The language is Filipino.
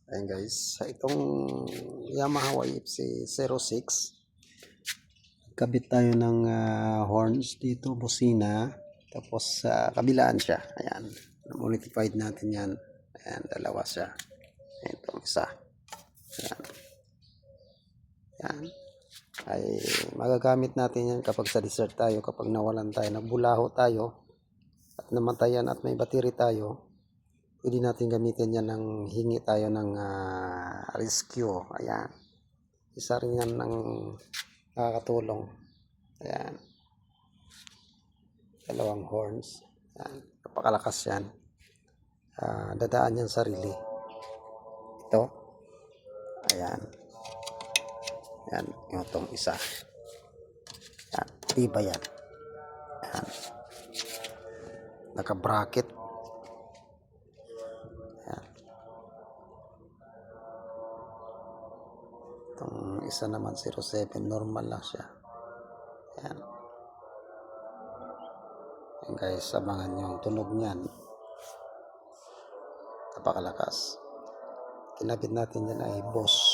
Ayan guys, itong Yamaha YFC 06, kabit tayo ng horns dito, busina, tapos sa kabilaan siya. Ayan, modified natin yan. Ayan, dalawa siya. Ayan, itong isa. Ayan. Ayan. Ay magagamit natin yan kapag sa desert tayo, kapag nawalan tayo, nagbulaho tayo at namatayan at may battery tayo. Pwede natin gamitin yan ng hingi tayo ng rescue. Ayan. Isa rin yan ng nakakatulong. Ayan. Dalawang horns. Ayan. Napakalakas yan. Dadaan yan sarili. Ito. Ayan. Ayan. Itong isa. Ayan. Tiba yan. Ayan. Naka-bracket. Itong isa naman 07, normal lang siya. Ayan. Ayan guys, abangan yung tunog niyan. Napakalakas. Kinabit natin yan ay Boss